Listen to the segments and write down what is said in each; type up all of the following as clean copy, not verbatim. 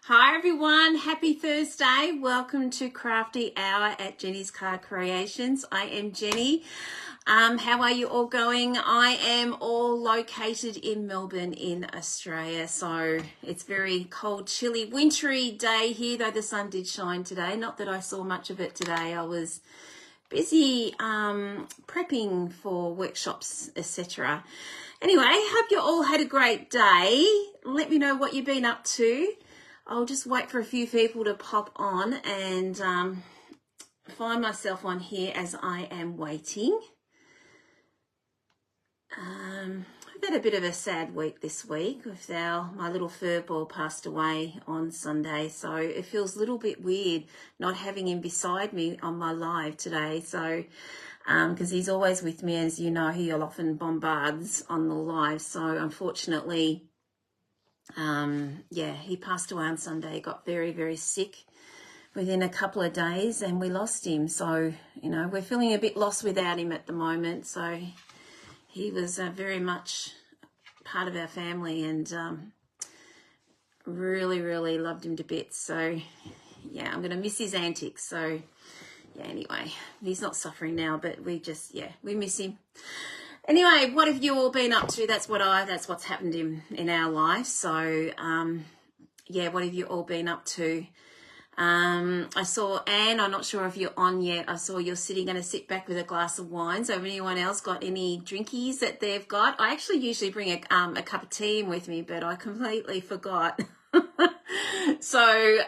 Hi everyone, happy Thursday. Welcome to Crafty Hour at Jenny's Car Creations. I am Jenny. How are you all going? I am all located in Melbourne in Australia. So it's very cold, chilly, wintry day here, though the sun did shine today. Not that I saw much of it today. I was busy prepping for workshops, etc. Anyway, hope you all had a great day. Let me know what you've been up to. I'll just wait for a few people to pop on and find myself on here as I am waiting. I've had a bit of a sad week this week with my little furball passed away on Sunday, so it feels a little bit weird not having him beside me on my live today. So because he's always with me, as you know, he often bombards on the live. So unfortunately, he passed away on Sunday. He got very, very sick within a couple of days and we lost him. So, you know, we're feeling a bit lost without him at the moment. So he was very much part of our family and really, really loved him to bits. So, yeah, I'm going to miss his antics. So, yeah, anyway, he's not suffering now, but we miss him. Anyway, what have you all been up to? That's what's happened in our life. So, what have you all been up to? I saw Anne, I'm not sure if you're on yet. I saw you're going to sit back with a glass of wine. So, have anyone else got any drinkies that they've got? I actually usually bring a cup of tea in with me, but I completely forgot. So,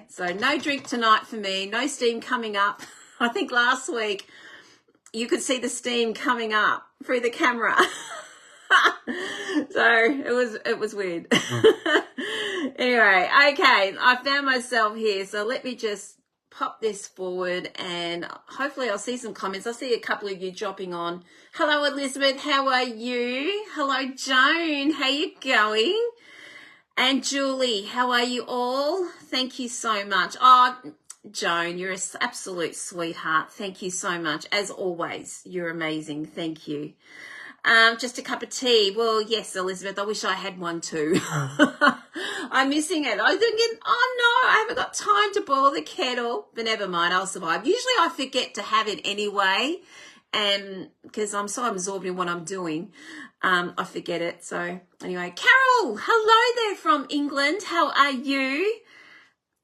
so no drink tonight for me. No steam coming up. I think last week you could see the steam coming up through the camera. So it was weird. Anyway, okay, I found myself here. So let me just pop this forward and hopefully I'll see some comments. I see a couple of you dropping on. Hello, Elizabeth. How are you? Hello, Joan. How you going? And Julie, how are you all? Thank you so much. Oh, Joan, you're an absolute sweetheart. Thank you so much. As always, you're amazing. Thank you. Just a cup of tea. Well, yes, Elizabeth, I wish I had one too. I'm missing it. I was thinking, oh no, I haven't got time to boil the kettle. But never mind, I'll survive. Usually I forget to have it anyway. And because I'm so absorbed in what I'm doing, I forget it. So anyway, Carol, hello there from England. How are you?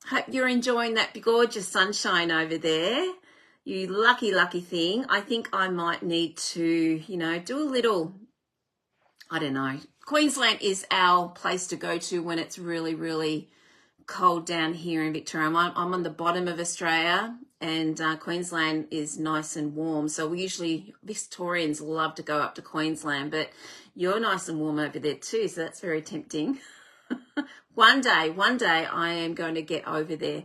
Hope you're enjoying that gorgeous sunshine over there. You lucky, lucky thing. I think I might need to, do a little, I don't know. Queensland is our place to go to when it's really, really cold down here in Victoria. I'm on the bottom of Australia and Queensland is nice and warm. So Victorians love to go up to Queensland, but you're nice and warm over there too. So that's very tempting. One day I am going to get over there.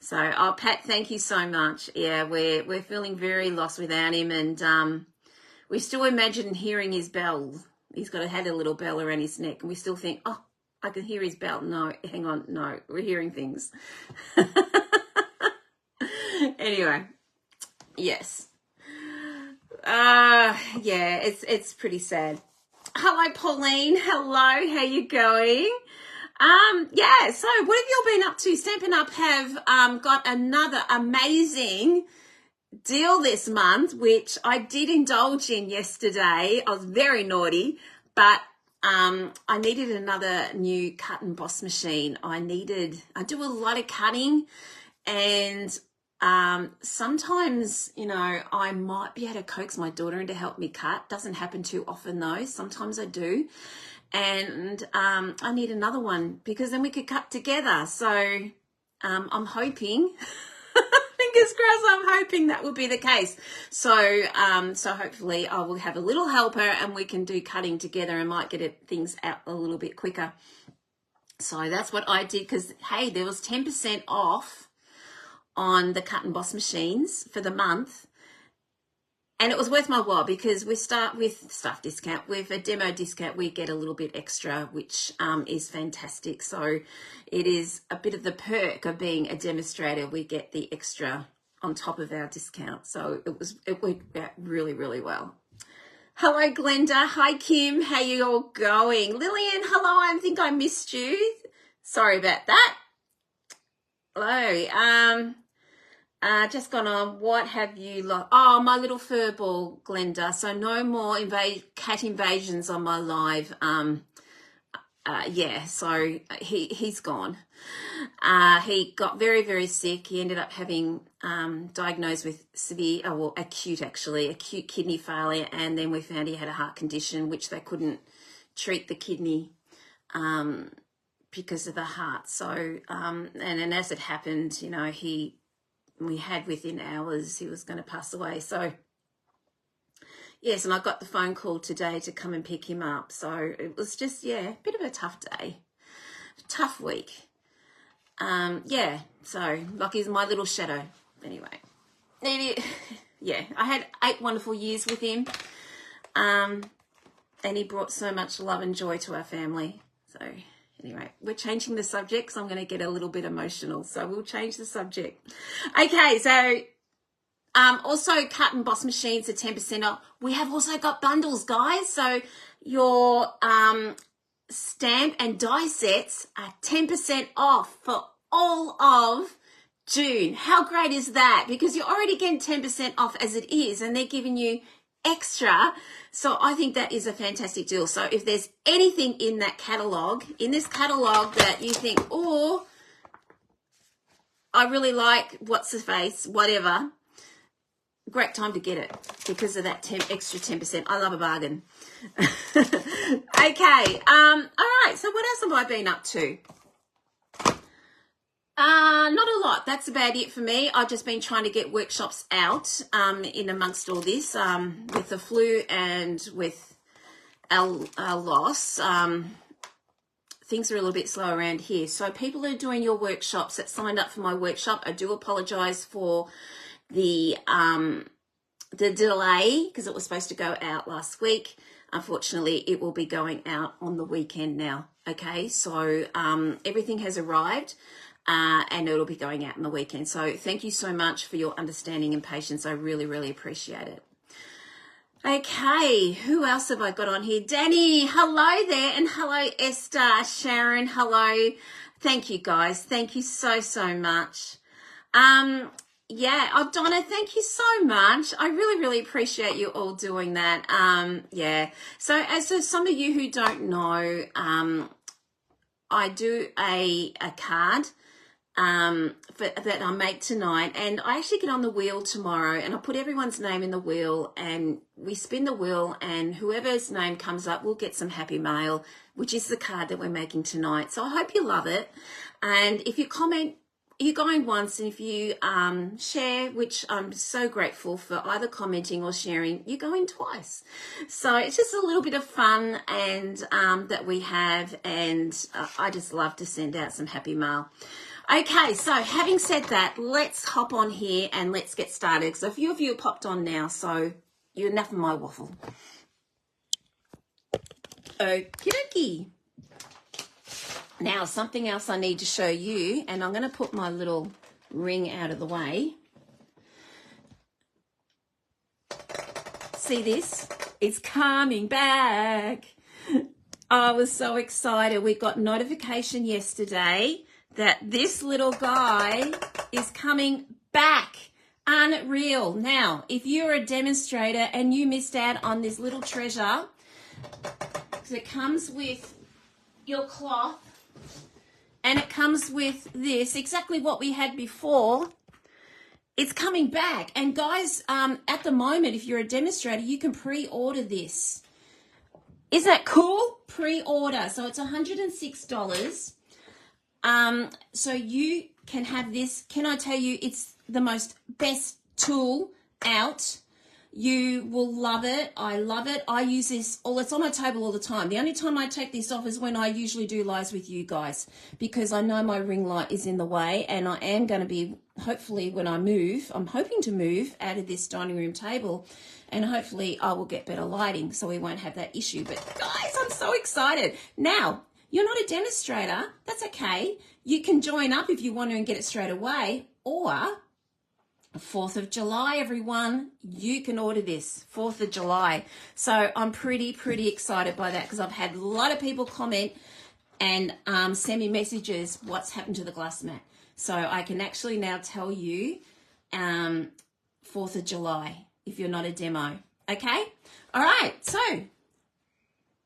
So, Pat, thank you so much. Yeah, we're feeling very lost without him, and we still imagine hearing his bell. He's had a little bell around his neck, and we still think, oh, I can hear his bell. No, hang on, no, we're hearing things. Anyway, yes. It's pretty sad. Hello, Pauline. Hello, how you going? So what have you all been up to? Stampin' Up have got another amazing deal this month, which I did indulge in yesterday. I was very naughty, but I needed another new cut and boss machine. I do a lot of cutting, and sometimes, I might be able to coax my daughter in to help me cut. Doesn't happen too often though. Sometimes I do. And I need another one because then we could cut together. So I'm hoping, fingers crossed, I'm hoping that will be the case. So hopefully I will have a little helper and we can do cutting together and might get things out a little bit quicker. So that's what I did because, hey, there was 10% off on the cut and boss machines for the month. And it was worth my while because we start with staff discount. With a demo discount, we get a little bit extra, which is fantastic. So it is a bit of the perk of being a demonstrator. We get the extra on top of our discount. So it worked out really, really well. Hello, Glenda. Hi, Kim. How you all going? Lillian, hello. I think I missed you. Sorry about that. Hello. Just gone on. What have you lost? Oh, my little fur ball, Glenda. So no more cat invasions on my live. Yeah, so he's gone. He got very, very sick. He ended up having diagnosed with acute kidney failure, and then we found he had a heart condition, which they couldn't treat the kidney because of the heart. So, and as it happened, you know, we had within hours he was going to pass away. So yes, and I got the phone call today to come and pick him up. So it was just, yeah, a bit of a tough day, tough week. Yeah, so like he's my little shadow. Anyway, yeah, I had 8 wonderful years with him. And he brought so much love and joy to our family. So anyway, we're changing the subject because I'm going to get a little bit emotional. So we'll change the subject. Okay, so also Cut and Boss machines are 10% off. We have also got bundles, guys. So your stamp and die sets are 10% off for all of June. How great is that? Because you're already getting 10% off as it is, and they're giving you extra. So I think that is a fantastic deal. So if there's anything in that catalog, in this catalog that you think, oh, I really like what's the face, whatever, great time to get it because of that extra 10%. I love a bargain. Okay. All right. So what else have I been up to? Not a lot. That's about it for me. I've just been trying to get workshops out in amongst all this with the flu and with our loss. Things are a little bit slow around here. So people who are doing your workshops that signed up for my workshop, I do apologise for the delay because it was supposed to go out last week. Unfortunately, it will be going out on the weekend now. Okay, so everything has arrived. And it'll be going out on the weekend. So thank you so much for your understanding and patience. I really, really appreciate it. Okay, who else have I got on here? Danny, hello there. And hello, Esther, Sharon, hello. Thank you, guys. Thank you so, so much. Yeah, oh, Donna, thank you so much. I really, really appreciate you all doing that. Yeah, so as for some of you who don't know, I do a card that I make tonight, and I actually get on the wheel tomorrow, and I put everyone's name in the wheel, and we spin the wheel, and whoever's name comes up will get some happy mail, which is the card that we're making tonight. So I hope you love it, and if you comment, you're going once, and if you share, which I'm so grateful for either commenting or sharing, you're going twice. So it's just a little bit of fun and that we have, and I just love to send out some happy mail. Okay, so having said that, let's hop on here and let's get started. So a few of you have popped on now, so you're enough of my waffle. Okie dokie. Now, something else I need to show you, and I'm going to put my little ring out of the way. See this? It's coming back. I was so excited. We got notification yesterday that this little guy is coming back. Unreal. Now, if you're a demonstrator and you missed out on this little treasure, because it comes with your cloth and it comes with this, exactly what we had before, it's coming back. And guys, at the moment, if you're a demonstrator, you can pre-order this. Isn't that cool? Pre-order. So it's $106. So you can have this. Can I tell you, it's the most best tool out. You will love it. I love it. I use this it's on my table all the time. The only time I take this off is when I usually do lives with you guys, because I know my ring light is in the way, and I am going to be, hopefully when I move, I'm hoping to move out of this dining room table, and hopefully I will get better lighting so we won't have that issue. But guys, I'm so excited. Now, you're not a demonstrator. That's okay. You can join up if you want to and get it straight away. Or 4th of July, everyone, you can order this 4th of July. So I'm pretty excited by that, because I've had a lot of people comment and send me messages what's happened to the glass mat. So I can actually now tell you 4th of July if you're not a demo. Okay? All right. So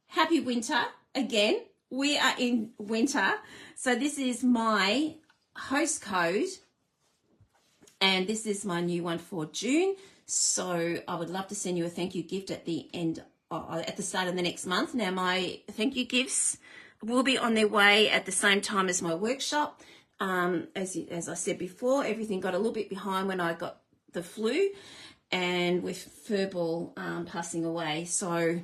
happy winter again. We are in winter. So this is my host code, and this is my new one for June. So I would love to send you a thank you gift at the end, at the start of the next month. Now my thank you gifts will be on their way at the same time as my workshop. As I said before, everything got a little bit behind when I got the flu, and with Furball passing away. So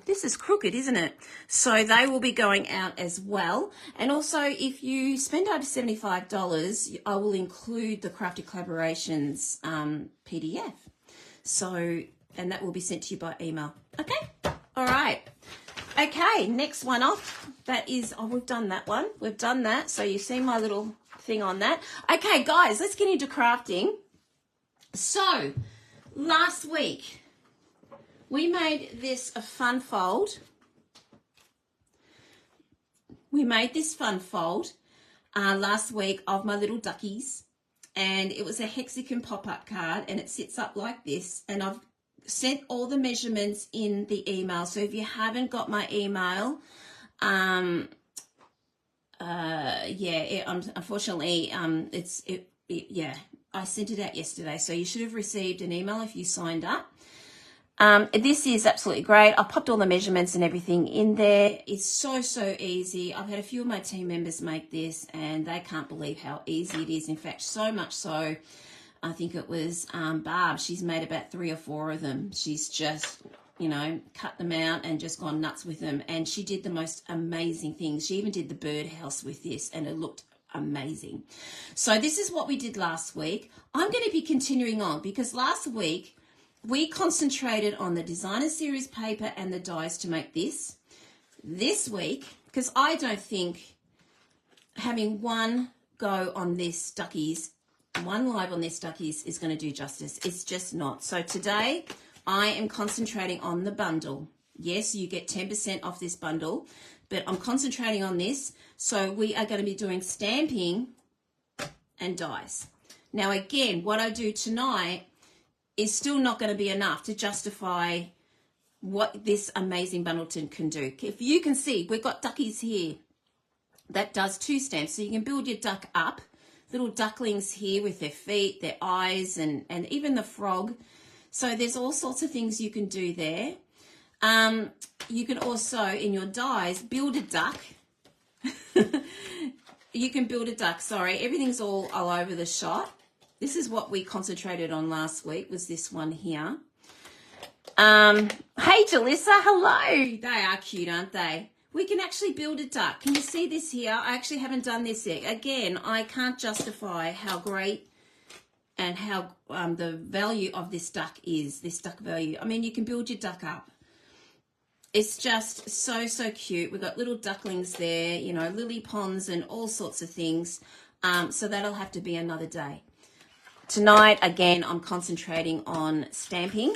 this is crooked, isn't it? So they will be going out as well. And also, if you spend over $75, I will include the Crafty Collaborations PDF. So, and that will be sent to you by email. Okay? All right. Okay, next one off. That is, oh, we've done that one. We've done that. So you see my little thing on that. Okay, guys, let's get into crafting. So, last week, we made this a fun fold. We made this fun fold last week of my little duckies, and it was a hexagon pop-up card, and it sits up like this, and I've sent all the measurements in the email. So if you haven't got my email, unfortunately, I sent it out yesterday, so you should have received an email if you signed up. This is absolutely great. I popped all the measurements and everything in there. It's so easy. I've had a few of my team members make this, and they can't believe how easy it is. In fact, so much so, I think it was Barb. She's made about 3 or 4 of them. She's just, cut them out and just gone nuts with them. And she did the most amazing things. She even did the birdhouse with this, and it looked amazing. So this is what we did last week. I'm going to be continuing on because last week we concentrated on the designer series paper and the dies to make this. This week, because I don't think having one go on this duckies, one live on this duckies is going to do justice. It's just not. So today I am concentrating on the bundle. Yes, you get 10% off this bundle, but I'm concentrating on this. So we are going to be doing stamping and dies. Now again, what I do tonight is still not going to be enough to justify what this amazing bundle can do. If you can see, we've got duckies here. That does 2 stamps. So you can build your duck up. Little ducklings here with their feet, their eyes, and even the frog. So there's all sorts of things you can do there. You can also, in your dies, build a duck. You can build a duck. Sorry, everything's all over the shot. This is what we concentrated on last week, was this one here. Hey, Jalissa, hello. They are cute, aren't they? We can actually build a duck. Can you see this here? I actually haven't done this yet. Again, I can't justify how great and how the value of this duck is, this duck value. I mean, you can build your duck up. It's just so cute. We've got little ducklings there, lily ponds and all sorts of things. So that'll have to be another day. Tonight, again, I'm concentrating on stamping,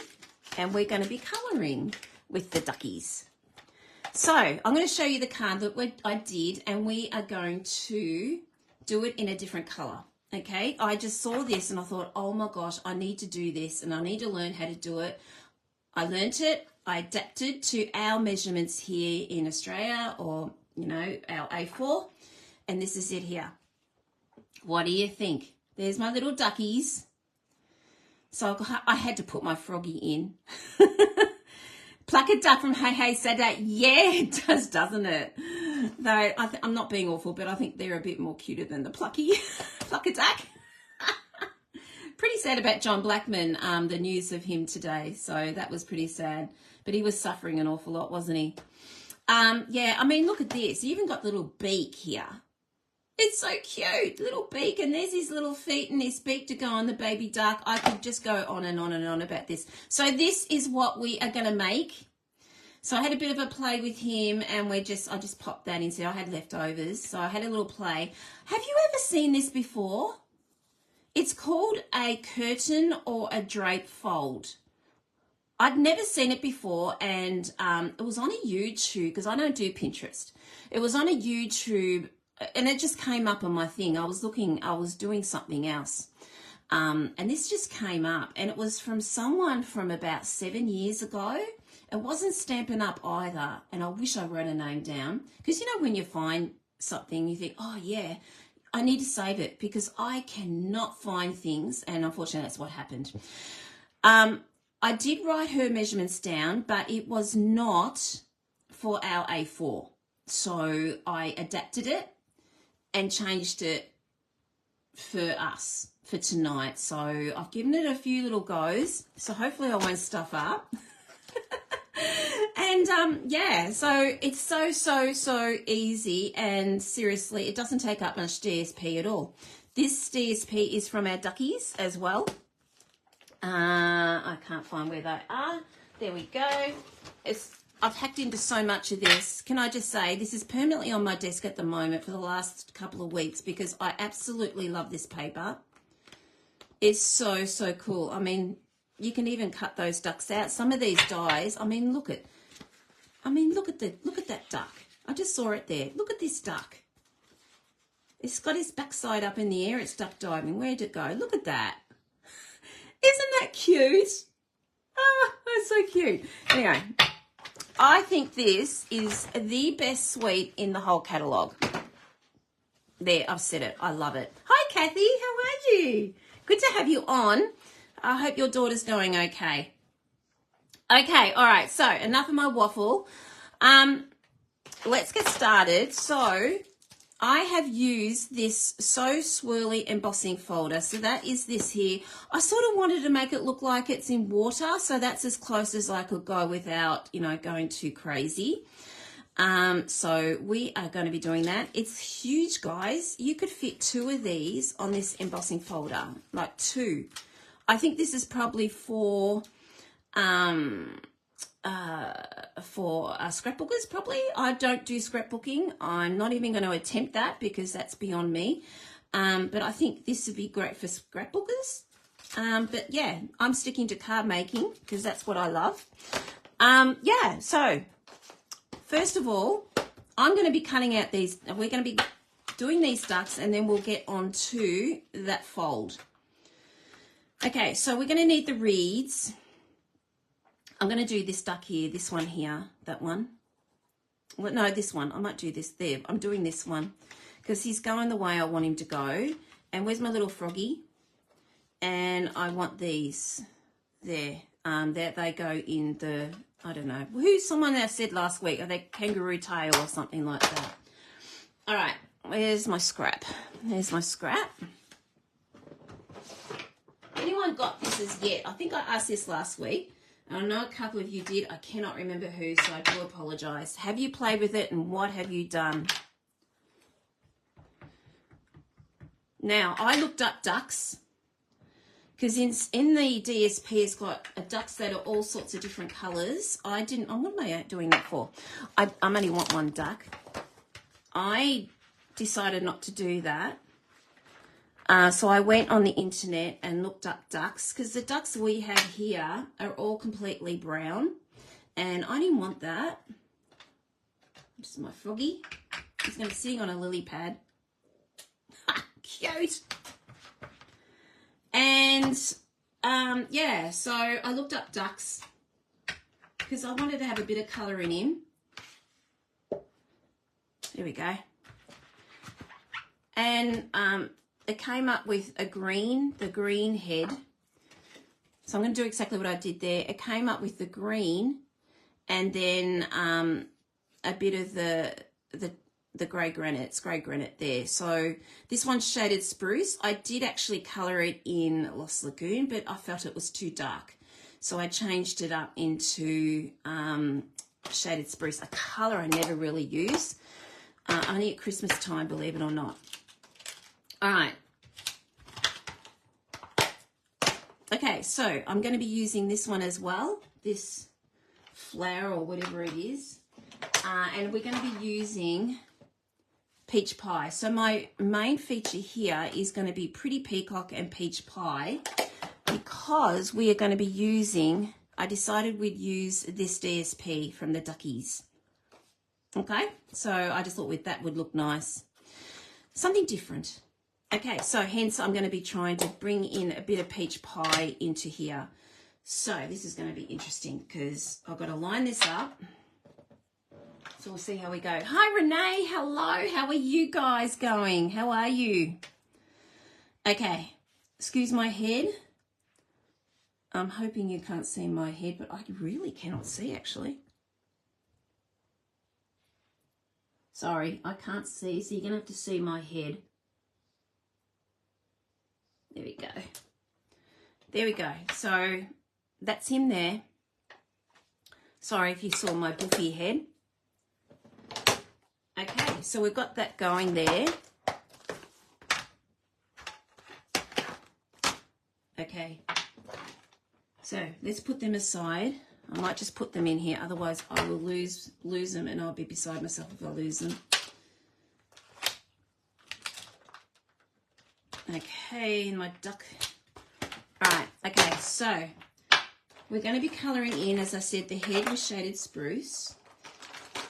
and we're going to be colouring with the duckies. So I'm going to show you the card that I did, and we are going to do it in a different colour. Okay, I just saw this and I thought, oh my gosh, I need to do this and I need to learn how to do it. I learnt it, I adapted to our measurements here in Australia, or, our A4, and this is it here. What do you think? There's my little duckies. So I had to put my froggy in. Pluck a duck from Hey Hey Saturday. Yeah, it does, doesn't it? Though I'm not being awful, but I think they're a bit more cuter than the plucky. Pluck a duck. Pretty sad about John Blackman, the news of him today. So that was pretty sad. But he was suffering an awful lot, wasn't he? Yeah, I mean, look at this. You even got the little beak here. It's so cute, little beak, and there's his little feet and his beak to go on the baby duck. I could just go on and on and on about this. So this is what we are going to make. So I had a bit of a play with him, and I just popped that in. So I had leftovers, so I had a little play. Have you ever seen this before? It's called a curtain or a drape fold. I'd never seen it before, and it was on a YouTube because I don't do Pinterest. It was on a YouTube, and it just came up on my thing. I was doing something else. And this just came up, and it was from someone from about 7 years ago. It wasn't Stampin' Up either, and I wish I wrote a name down, because you know when you find something, you think, oh yeah, I need to save it, because I cannot find things, and unfortunately that's what happened. I did write her measurements down, but it was not for our A4. So I adapted it and changed it for us for tonight. So I've given it a few little goes. So hopefully I won't stuff up. And yeah, so it's so easy, and seriously, it doesn't take up much DSP at all. This DSP is from our duckies as well. I can't find where they are. There we go. I've hacked into so much of this. Can I just say, this is permanently on my desk at the moment for the last couple of weeks, because I absolutely love this paper. It's so cool. I mean, you can even cut those ducks out. Some of these dies, I mean, look at that duck. I just saw it there. Look at this duck. It's got his backside up in the air. It's duck diving. Where'd it go? Look at that. Isn't that cute? Ah, that's so cute. Anyway, I think this is the best suite in the whole catalogue. There, I've said it. I love it. Hi, Kathy. How are you? Good to have you on. I hope your daughter's going okay. Okay, all right. So enough of my waffle. Let's get started. So I have used this So Swirly embossing folder. So that is this here. I sort of wanted to make it look like it's in water. So that's as close as I could go without, you know, going too crazy. So we are going to be doing that. It's huge, guys. You could fit 2 of these on this embossing folder, like 2. I think this is probably for scrapbookers, probably. I don't do scrapbooking. I'm not even going to attempt that, because that's beyond me. But I think this would be great for scrapbookers. But yeah, I'm sticking to card making, because that's what I love. Yeah, so first of all, I'm going to be cutting out these. We're going to be doing these ducks, and then we'll get on to that fold. Okay, so we're going to need the reeds. I'm going to do this duck here, this one here, that one. Well, no, this one. I might do this there. I'm doing this one because he's going the way I want him to go. And where's my little froggy? And I want these there. That they go in the, I don't know. Someone that said last week, are they kangaroo tail or something like that? All right, where's my scrap? There's my scrap. Anyone got this as yet? I think I asked this last week. I know a couple of you did. I cannot remember who, so I do apologise. Have you played with it, and what have you done? Now, I looked up ducks, because in the DSP it's got ducks that are all sorts of different colours. What am I doing that for? I only want one duck. I decided not to do that. So I went on the internet and looked up ducks, because the ducks we have here are all completely brown, and I didn't want that. This is my froggy. He's going to be sitting on a lily pad. Cute. And yeah, so I looked up ducks because I wanted to have a bit of colour in him. There we go. And it came up with the green head. So I'm going to do exactly what I did there. It came up with the green, and then a bit of the grey granite there. So this one's shaded spruce. I did actually colour it in Lost Lagoon, but I felt it was too dark. So I changed it up into shaded spruce, a colour I never really use. Only at Christmas time, believe it or not. All right. Okay, so I'm going to be using this one as well, this flower or whatever it is. And we're going to be using Peach Pie. So my main feature here is going to be Pretty Peacock and Peach Pie, because we are going to be using, I decided we'd use this DSP from the Duckies. Okay, so I just thought that would look nice. Something different. Okay, so hence I'm going to be trying to bring in a bit of peach pie into here. So this is going to be interesting because I've got to line this up. So we'll see how we go. Hi, Renee. Hello. How are you guys going? How are you? Okay, excuse my head. I'm hoping you can't see my head, but I really cannot see actually. Sorry, I can't see, so you're going to have to see my head. There we go. There we go. So that's him there. Sorry if you saw my buffy head. Okay, so we've got that going there. Okay, so let's put them aside. I might just put them in here, otherwise I will lose them and I'll be beside myself if I lose them. Okay, my duck. All right, okay, so we're going to be colouring in, as I said, the head with shaded spruce.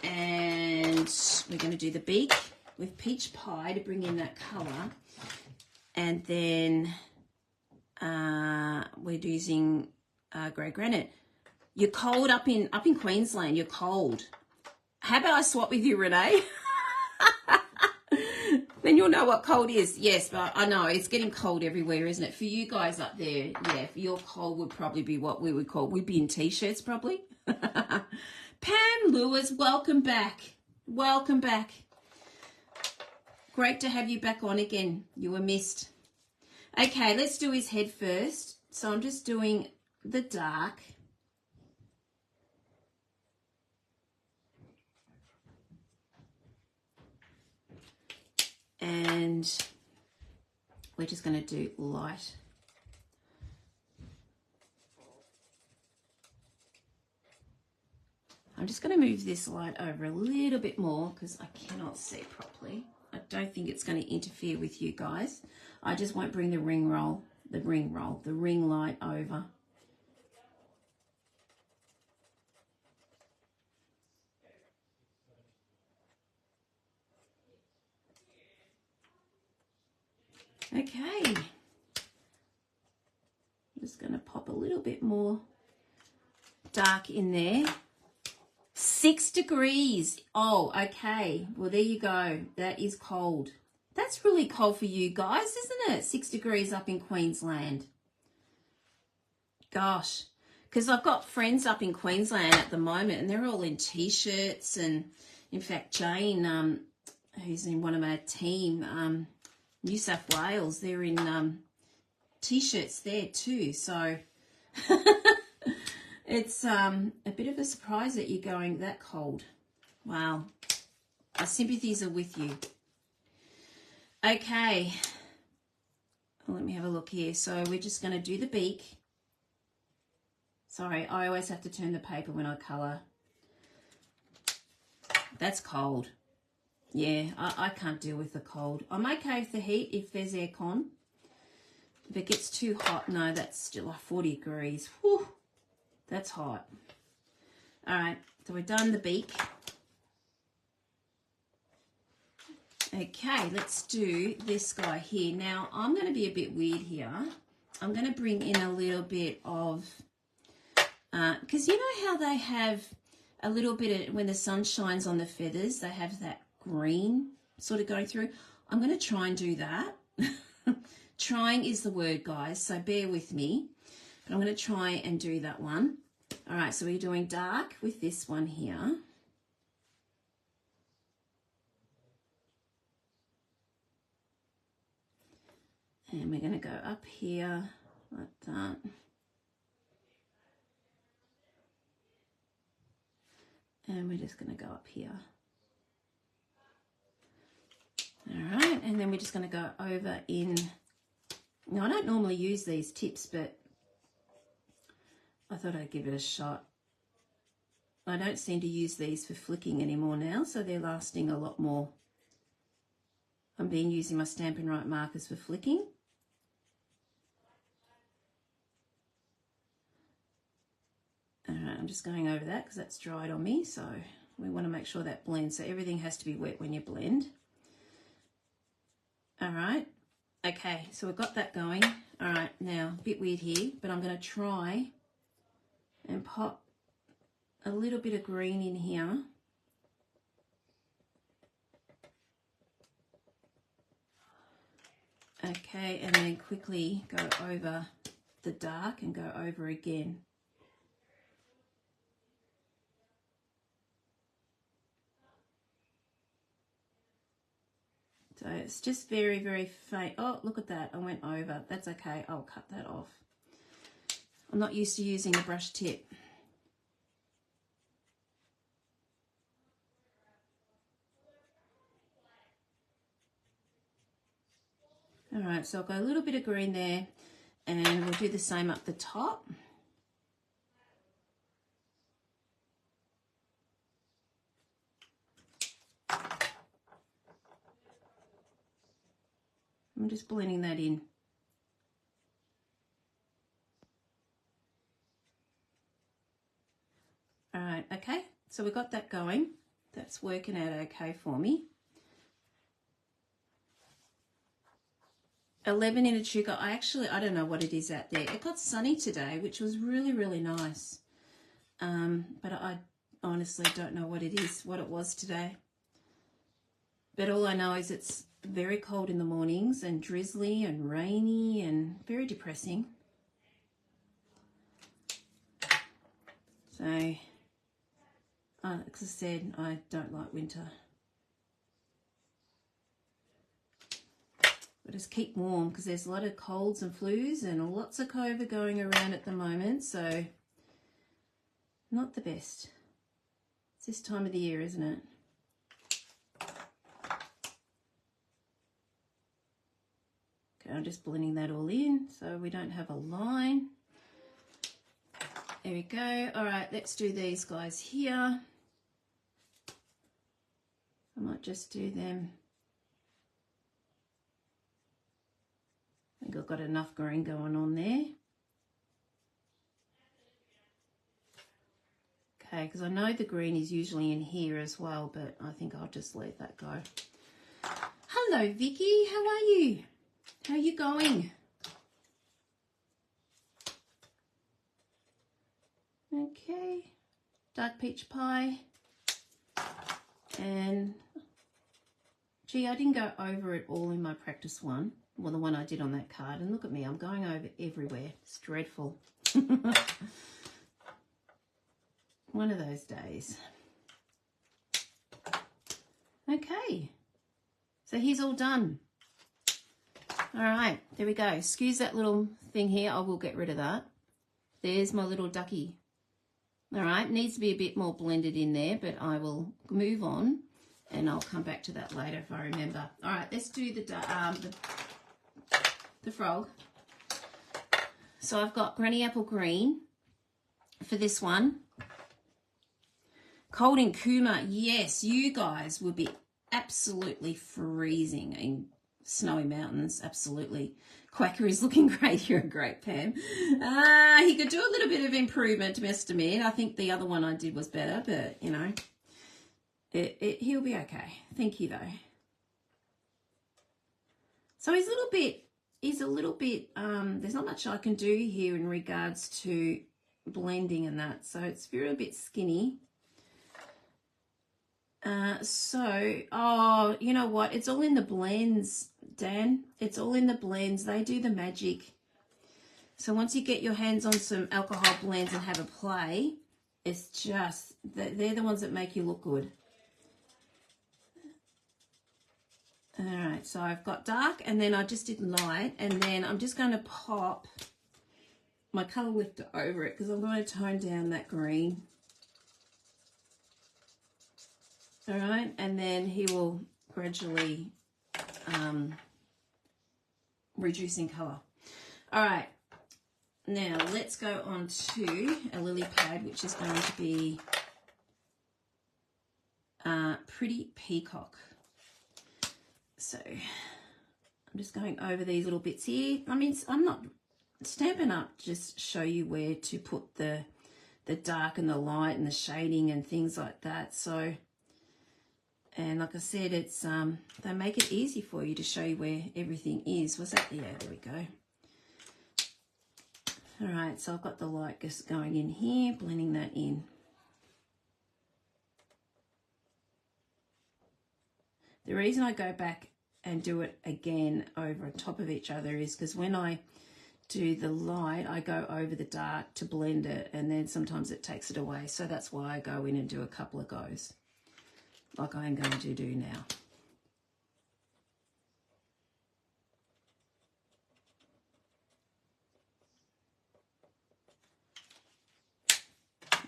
And we're going to do the beak with peach pie to bring in that colour. And then we're using grey granite. You're cold up in Queensland. You're cold. How about I swap with you, Renee? Then you'll know what cold is. Yes, but I know it's getting cold everywhere, isn't it? For you guys up there, yeah, for your cold would probably be what we would call, we'd be in t-shirts probably. Pam Lewis, welcome back. Welcome back. Great to have you back on again. You were missed. Okay, let's do his head first. So I'm just doing the dark. And we're just going to do light. I'm just going to move this light over a little bit more because I cannot see properly. I don't think it's going to interfere with you guys. I just won't bring the ring light over. Okay. I'm just going to pop a little bit more dark in there. 6 degrees. Oh, okay. Well, there you go. That is cold. That's really cold for you guys, isn't it? 6 degrees up in Queensland. Gosh. Because I've got friends up in Queensland at the moment and they're all in t-shirts. And in fact, Jane, who's in one of my team, New South Wales, they're in t-shirts there too. So it's a bit of a surprise that you're going that cold. Wow. Our sympathies are with you. Okay. Well, let me have a look here. So we're just going to do the beak. Sorry, I always have to turn the paper when I colour. That's cold. Yeah, I can't deal with the cold. I'm okay with the heat if there's aircon. If it gets too hot, no, that's still like 40 degrees. Whew, that's hot. All right, so we've done the beak. Okay, let's do this guy here. Now, I'm going to be a bit weird here. I'm going to bring in a little bit of, because you know how they have a little bit of, when the sun shines on the feathers, they have that green sort of going through. I'm going to try and do that. Trying is the word, guys, so bear with me. But I'm going to try and do that one. All right, so we're doing dark with this one here. And we're going to go up here like that. And we're just going to go up here. All right, and then we're just going to go over in. Now, I don't normally use these tips, but I thought I'd give it a shot. I don't seem to use these for flicking anymore now, so they're lasting a lot more. I'm using my Stampin' Right markers for flicking. All right, I'm just going over that because that's dried on me, so We want to make sure that blends. So everything has to be wet when you blend. All right. Okay, so we've got that going. All right, now, a bit weird here, but I'm going to try and pop a little bit of green in here. Okay, and then quickly go over the dark and go over again. So it's just very, very faint. Oh, look at that. I went over. That's okay. I'll cut that off. I'm not used to using a brush tip. All right, so I'll go a little bit of green there, and we'll do the same up the top. I'm just blending that in. All right, okay, so we got that going. That's working out okay for me. 11 in Echuca. I don't know what it is out there. It got sunny today, which was really, really nice. But I honestly don't know what it is, what it was today. But all I know is it's very cold in the mornings and drizzly and rainy and very depressing. So, as I said, I don't like winter. But just keep warm because there's a lot of colds and flus and lots of COVID going around at the moment. So, not the best. It's this time of the year, isn't it? Okay, I'm just blending that all in so we don't have a line. There we go. All right, let's do these guys here. I might just do them. I think I've got enough green going on there. Okay, because I know the green is usually in here as well, but I think I'll just let that go. Hello, Vicky. How are you? How are you going? Okay. Dark peach pie. And, gee, I didn't go over it all in my practice one. Well, the one I did on that card. And look at me, I'm going over everywhere. It's dreadful. One of those days. Okay. So he's all done. All right, there we go. Excuse that little thing here. I will get rid of that. There's my little ducky. All right, needs to be a bit more blended in there, but I will move on and I'll come back to that later if I remember. All right, let's do the frog. So I've got Granny Apple Green for this one. Cold in Cooma. Yes, you guys would be absolutely freezing in snowy mountains. Absolutely. Quacker is looking great. You're great, Pam. He could do a little bit of improvement, Mr. Admit. I think the other one I did was better, but, you know, he'll be okay. Thank you, though. So he's a little bit, there's not much I can do here in regards to blending and that. So it's very a bit skinny. Oh, you know what? It's all in the blends, Dan. It's all in the blends. They do the magic. So once you get your hands on some alcohol blends and have a play, it's just, they're the ones that make you look good. All right, so I've got dark and then I just did light, and then I'm just going to pop my colour lifter over it because I'm going to tone down that green. All right, and then he will gradually reduce in colour. All right, now let's go on to a lily pad, which is going to be Pretty Peacock. So I'm just going over these little bits here. I mean, I'm not Stampin' Up, just show you where to put the the dark and the light and the shading and things like that. So, and like I said, it's they make it easy for you to show you where everything is. Was that? Yeah, there we go. All right, so I've got the light just going in here, blending that in. The reason I go back and do it again over top of each other is because when I do the light, I go over the dark to blend it, and then sometimes it takes it away. So that's why I go in and do a couple of goes, like I'm going to do now.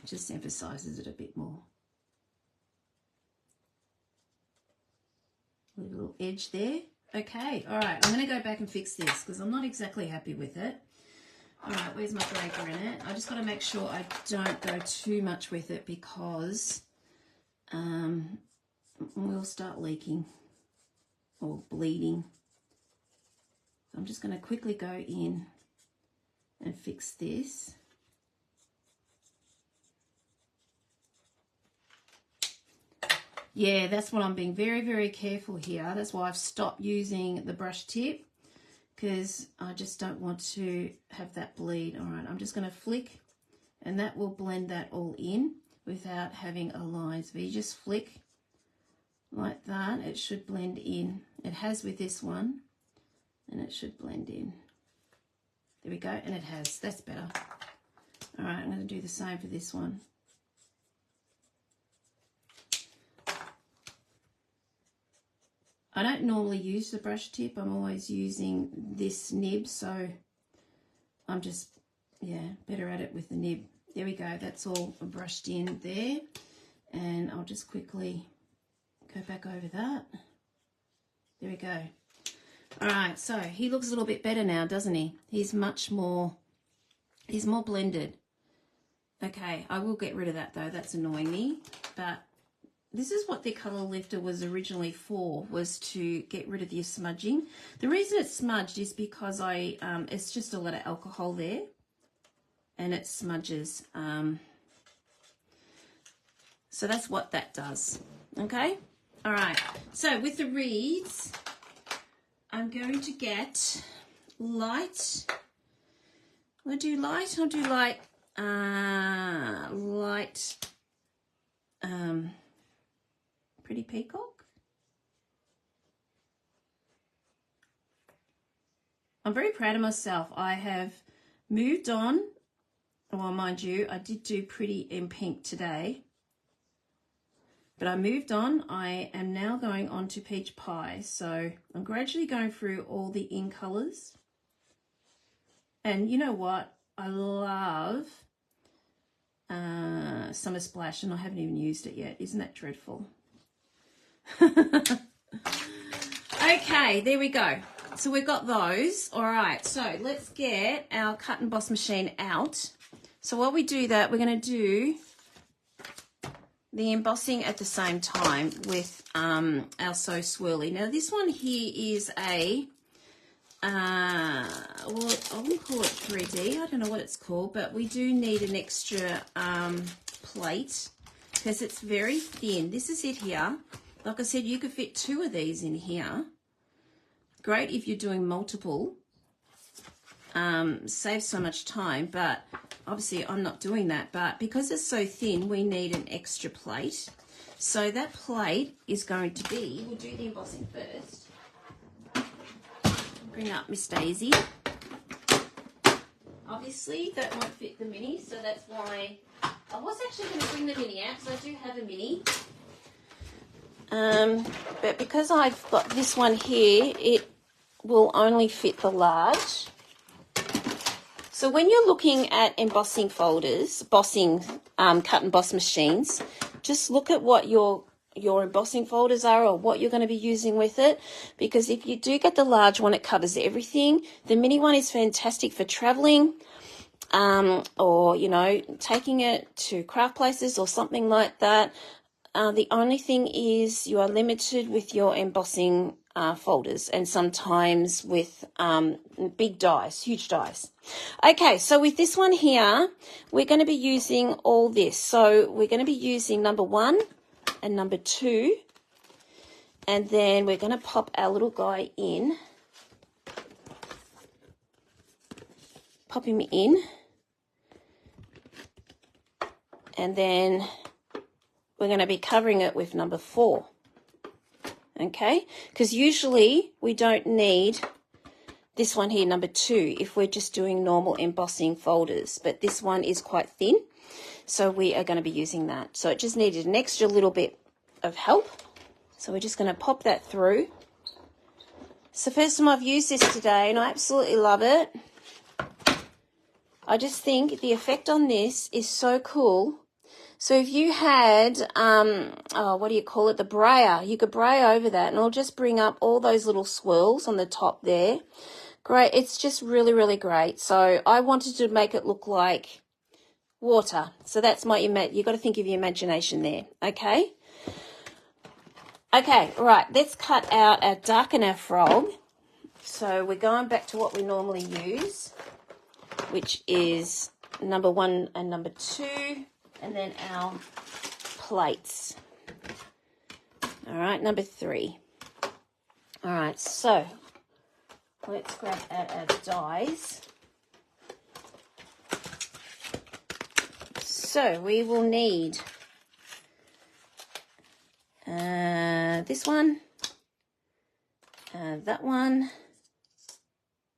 It just emphasizes it a bit more. A little edge there. Okay, all right, I'm going to go back and fix this because I'm not exactly happy with it. All right, where's my breaker in it? I just got to make sure I don't go too much with it because we'll start leaking or bleeding. So I'm just going to quickly go in and fix this. Yeah, that's what I'm being very, very careful here. That's why I've stopped using the brush tip, because I just don't want to have that bleed. All right, I'm just going to flick, and that will blend that all in without having a line. So you just flick like that, it should blend in. It has with this one, and it should blend in. There we go, and it has. That's better. All right, I'm going to do the same for this one. I don't normally use the brush tip. I'm always using this nib, so I'm just, yeah, better at it with the nib. There we go. That's all brushed in there. And I'll just quickly go back over that. There we go. All right, so he looks a little bit better now, doesn't he? He's more blended. Okay, I will get rid of that though. That's annoying me, but this is what the colour lifter was originally for, was to get rid of your smudging. The reason it's smudged is because it's just a lot of alcohol there, and it smudges. So that's what that does. Okay, all right. So with the reeds, I'm going to get light. I'll do light. I'll do light. Pretty Peacock. I'm very proud of myself. I have moved on. Well, mind you, I did do Pretty in Pink today, but I moved on. I am now going on to Peach Pie. So I'm gradually going through all the in colours. And you know what? I love Summer Splash, and I haven't even used it yet. Isn't that dreadful? Okay, there we go. So we've got those. All right, so let's get our cut and emboss machine out. So while we do that, we're going to do the embossing at the same time with our So Swirly. Now this one here is a well, I wouldn't call it 3D. I don't know what it's called, but we do need an extra plate because it's very thin. This is it here. Like I said, you could fit 2 of these in here. Great if you're doing multiple. Saves so much time, but obviously I'm not doing that. But because it's so thin, we need an extra plate. So that plate is going to be, we'll do the embossing first. Bring up Miss Daisy. Obviously that won't fit the mini, so that's why I was actually going to bring the mini out, because I do have a mini. But because I've got this one here, it will only fit the large. So when you're looking at embossing folders, cut and emboss machines, just look at what your embossing folders are or what you're going to be using with it, because if you do get the large one, it covers everything. The mini one is fantastic for traveling, or, you know, taking it to craft places or something like that. The only thing is you are limited with your embossing folders and sometimes with big dies, huge dies. Okay, so with this one here, we're going to be using all this. So we're going to be using number 1 and number 2, and then we're going to pop our little guy in. Pop him in, and then we're going to be covering it with number 4. Okay, because usually we don't need this one here, number 2, if we're just doing normal embossing folders, but this one is quite thin, so we are going to be using that. So it just needed an extra little bit of help, so we're just going to pop that through. It's the first time I've used this today, and I absolutely love it. I just think the effect on this is so cool. So if you had, what do you call it, the brayer, you could bray over that and it'll just bring up all those little swirls on the top there. Great. It's just really, really great. So I wanted to make it look like water. So that's my, you've got to think of your imagination there. Okay. Okay. Right. Let's cut out our darken our frog. So we're going back to what we normally use, which is number 1 and number 2. And then our plates. All right, number 3. All right, so let's grab out our dies. So we will need this one, that one.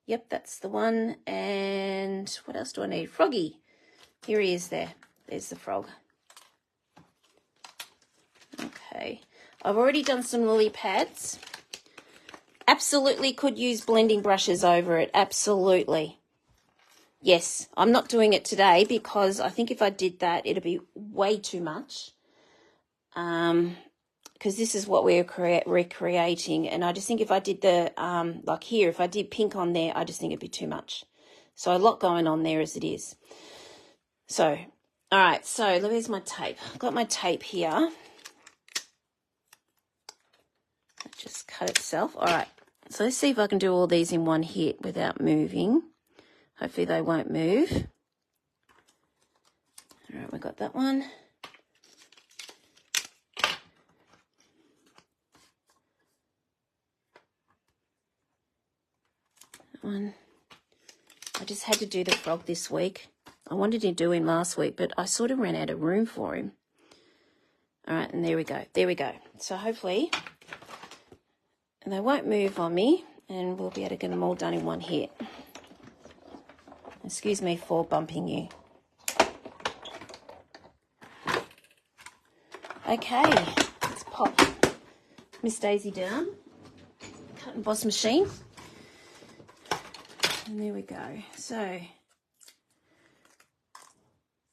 Yep, that's the one. And what else do I need? Froggy. Here he is there. There's the frog. Okay. I've already done some lily pads. Absolutely could use blending brushes over it. Absolutely. Yes, I'm not doing it today because I think if I did that, it'd be way too much. Because this is what we're recreating. And I just think if I did the, like here, if I did pink on there, I just think it'd be too much. So a lot going on there as it is. So... all right, so there's my tape. I've got my tape here. It just cut itself. All right, so let's see if I can do all these in one hit without moving. Hopefully they won't move. All right, we got that one. That one. I just had to do the frog this week. I wanted to do him last week, but I sort of ran out of room for him. All right, and there we go. There we go. So hopefully they won't move on me, and we'll be able to get them all done in one hit. Excuse me for bumping you. Okay, let's pop Miss Daisy down. Cut and boss machine. And there we go. So...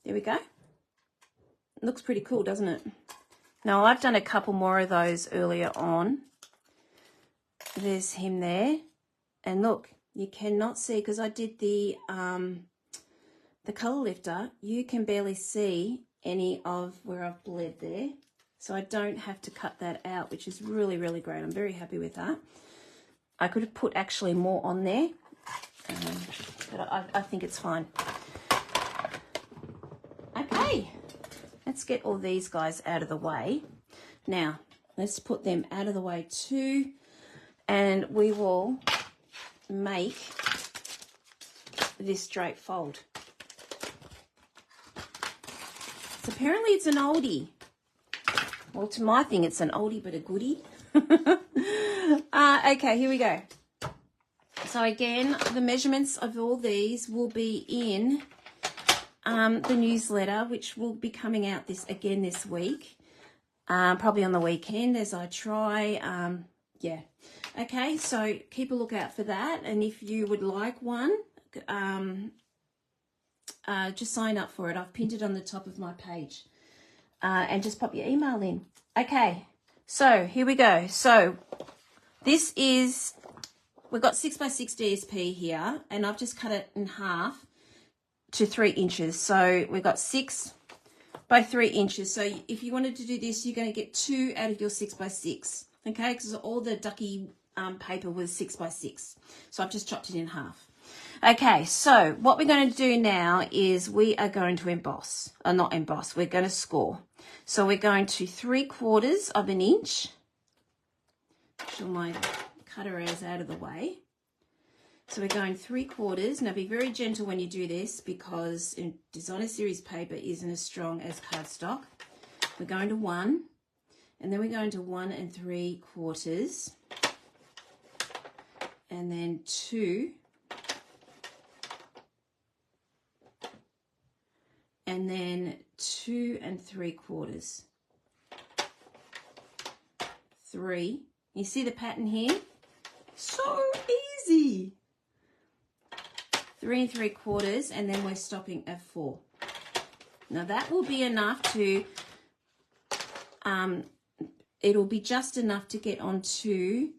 there we go. It looks pretty cool, doesn't it? Now, I've done a couple more of those earlier on. There's him there. And look, you cannot see, because I did the colour lifter, you can barely see any of where I've bled there. So I don't have to cut that out, which is really, really great. I'm very happy with that. I could have put actually more on there, but I think it's fine. Okay, let's get all these guys out of the way. Now, let's put them out of the way too, and we will make this straight fold. So apparently it's an oldie. Well, to my thing, it's an oldie but a goodie. Okay, here we go. So again, the measurements of all these will be in the newsletter, which will be coming out this week, probably on the weekend as I try. Yeah. Okay, so keep a lookout for that. And if you would like one, just sign up for it. I've pinned it on the top of my page. And just pop your email in. Okay, so here we go. So this is, we've got 6x6 DSP here, and I've just cut it in half to 3 inches. So we've got 6 by 3 inches. So if you wanted to do this, you're going to get 2 out of your 6 by 6. Okay, because all the ducky paper was 6 by 6. So I've just chopped it in half. Okay, so what we're going to do now is we are going to emboss, or not emboss, we're going to score. So we're going to 3/4 of an inch. Make sure my cutter is out of the way. So we're going 3/4. Now be very gentle when you do this because designer series paper isn't as strong as cardstock. We're going to 1, and then we're going to 1 3/4, and then 2, and then 2 3/4. 3. You see the pattern here? So easy. 3 3/4, and then we're stopping at 4. Now that will be enough to, it'll be just enough to get onto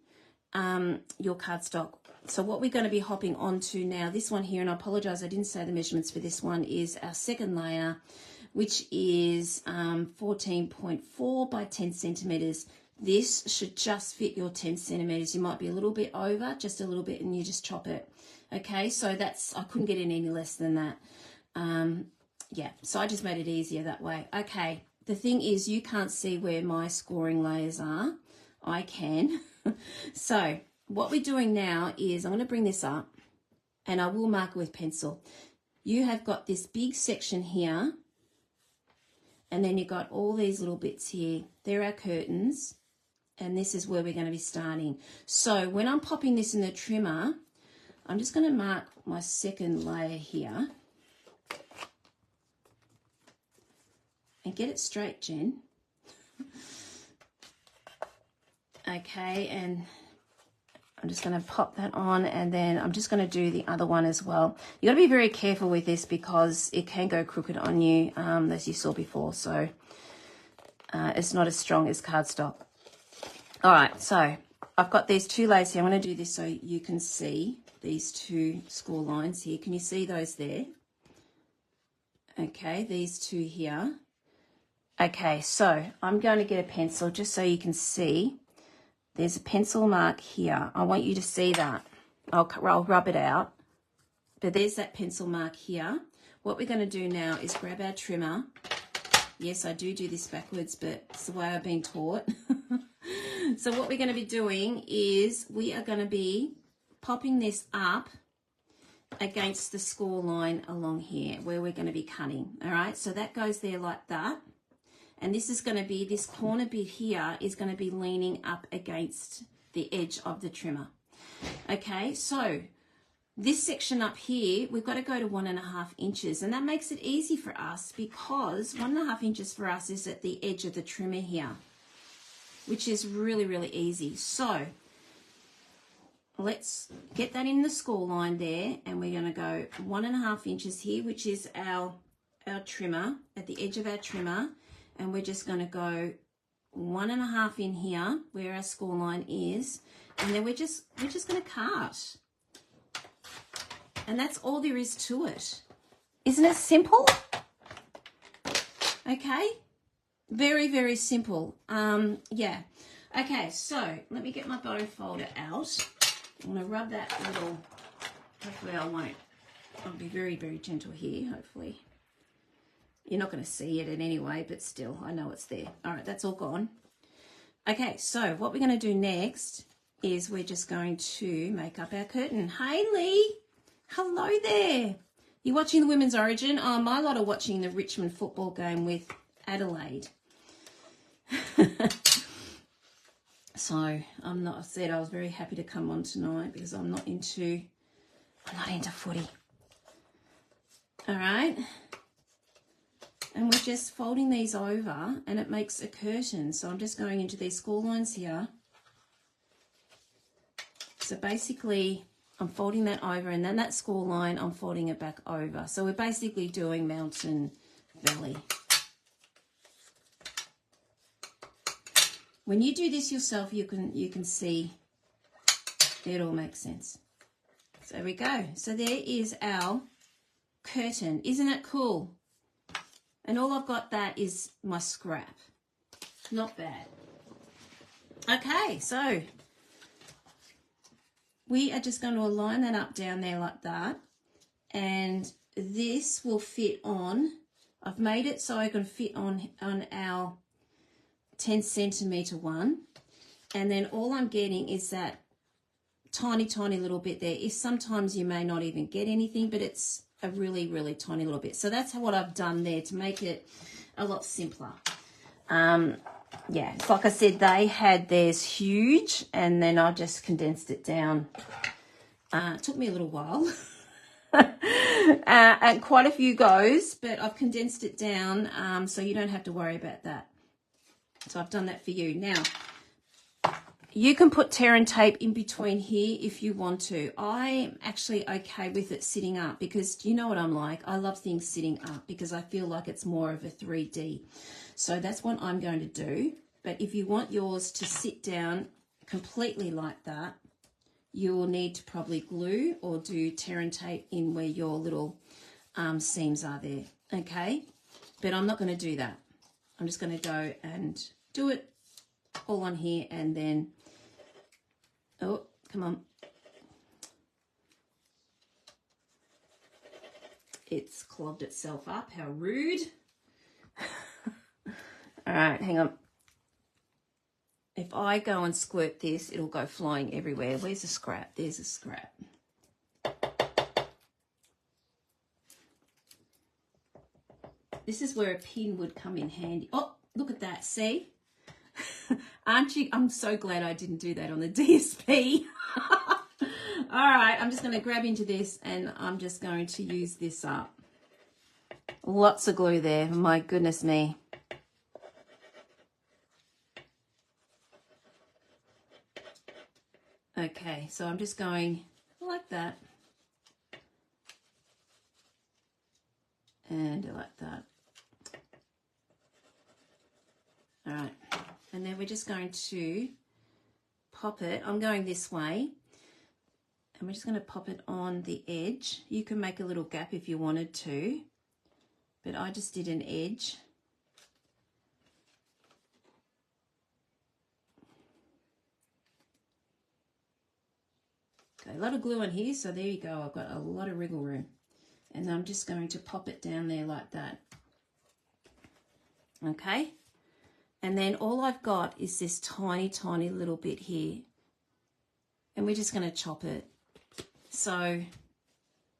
your cardstock. So what we're going to be hopping onto now, this one here, and I apologize, I didn't say the measurements for this one, is our second layer, which is 14.4 by 10 centimeters. This should just fit your 10 centimeters. You might be a little bit over, just a little bit, and you just chop it. Okay, so I couldn't get it any less than that. Yeah, so I just made it easier that way. Okay, the thing is you can't see where my scoring layers are. I can. So what we're doing now is I'm going to bring this up, and I will mark it with pencil. You have got this big section here, and then you've got all these little bits here. They're our curtains, and this is where we're going to be starting. So when I'm popping this in the trimmer, I'm just going to mark my second layer here. And get it straight, Jen. Okay, and I'm just going to pop that on, and then I'm just going to do the other one as well. You got to be very careful with this because it can go crooked on you, as you saw before. So it's not as strong as cardstock. All right, so I've got these 2 layers here. I'm going to do this so you can see these 2 score lines here. Can you see those there? Okay, these 2 here. Okay, so I'm going to get a pencil just so you can see. There's a pencil mark here. I want you to see that. I'll rub it out. But there's that pencil mark here. What we're going to do now is grab our trimmer. Yes, I do this backwards, but it's the way I've been taught. So what we're going to be doing is we are going to be popping this up against the score line along here where we're going to be cutting. All right, so that goes there like that. And this is going to be, this corner bit here is going to be leaning up against the edge of the trimmer. Okay, so this section up here, we've got to go to 1.5 inches, and that makes it easy for us because 1.5 inches for us is at the edge of the trimmer here, which is really, really easy. So let's get that in the score line there, and we're going to go 1.5 inches here, which is our trimmer, at the edge of our trimmer. And we're just going to go 1.5 in here where our score line is, and then we're just going to cut. And that's all there is to it. Isn't it simple? Okay, very, very simple. Yeah. Okay, so let me get my bone folder out. I'm going to rub that little, hopefully I'll be very, very gentle here, hopefully. You're not going to see it in any way, but still, I know it's there. All right, that's all gone. Okay, so what we're going to do next is we're just going to make up our curtain. Hey, Lee. Hello there. You watching the Women's Origin? Oh, my lot are watching the Richmond football game with Adelaide. So I said I was very happy to come on tonight because I'm not into footy. All right. And we're just folding these over, and it makes a curtain. So I'm just going into these score lines here. So basically, I'm folding that over, and then that score line, I'm folding it back over. So we're basically doing mountain valley. When you do this yourself, you can see it all makes sense. So there we go. So there is our curtain. Isn't it cool? And all I've got that is my scrap. Not bad. Okay, so we are just going to align that up down there like that. And this will fit on, I've made it so I can fit on our 10 centimetre one. And then all I'm getting is that tiny, tiny little bit there. If sometimes you may not even get anything, but it's a really, really tiny little bit. So that's what I've done there to make it a lot simpler. Yeah, it's like I said, they had theirs huge, and then I just condensed it down. It took me a little while. And quite a few goes, but I've condensed it down so you don't have to worry about that. So I've done that for you. Now, you can put tear and tape in between here if you want to. I'm actually okay with it sitting up because you know what I'm like. I love things sitting up because I feel like it's more of a 3D. So that's what I'm going to do. But if you want yours to sit down completely like that, you will need to probably glue or do tear and tape in where your little seams are there, okay? But I'm not going to do that. I'm just going to go and do it all on here and then, oh, come on. It's clogged itself up, how rude. All right, hang on. If I go and squirt this, it'll go flying everywhere. Where's the scrap? There's a scrap. This is where a pin would come in handy. Oh, look at that. See? Aren't you? I'm so glad I didn't do that on the DSP. All right, I'm just going to grab into this and I'm just going to use this up. Lots of glue there. My goodness me. Okay, so I'm just going like that. And like that. All right, and then we're just going to pop it. I'm going this way. And we're just going to pop it on the edge. You can make a little gap if you wanted to. But I just did an edge. Okay, a lot of glue in here, so there you go. I've got a lot of wriggle room. And I'm just going to pop it down there like that. Okay? And then all I've got is this tiny, tiny little bit here. And we're just going to chop it. So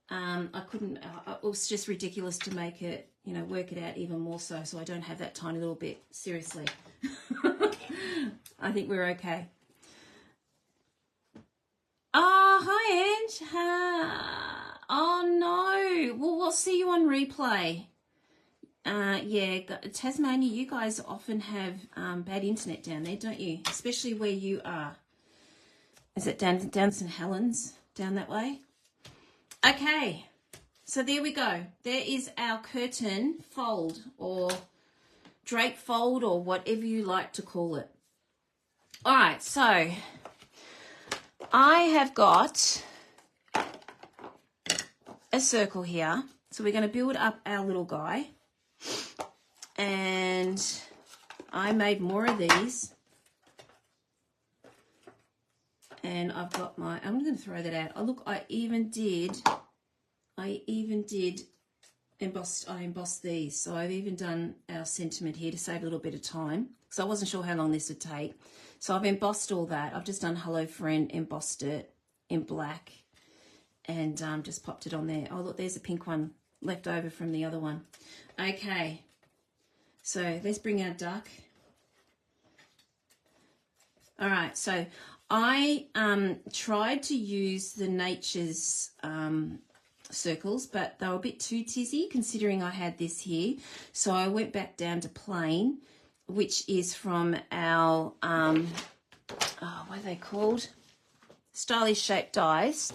I couldn't, it was just ridiculous to make it, you know, work it out even more so I don't have that tiny little bit. Seriously. I think we're okay. Oh, hi, Ange. Oh, no. Well, we'll see you on replay. Yeah, Tasmania, you guys often have bad internet down there, don't you? Especially where you are. Is it down St. Helens? Down that way? Okay. So there we go. There is our curtain fold or drape fold or whatever you like to call it. All right, so I have got a circle here. So we're going to build up our little guy. And I made more of these. And I've got my, I'm going to throw that out. Oh, look, I even did embossed these. So I've even done our sentiment here to save a little bit of time. So I wasn't sure how long this would take. So I've embossed all that. I've just done Hello Friend, embossed it in black and just popped it on there. Oh, look, there's a pink one left over from the other one. Okay, so let's bring our duck. All right, so I tried to use the Nature's circles, but they were a bit too tizzy considering I had this here. So I went back down to plain, which is from our, what are they called? Stylish Shape Dies.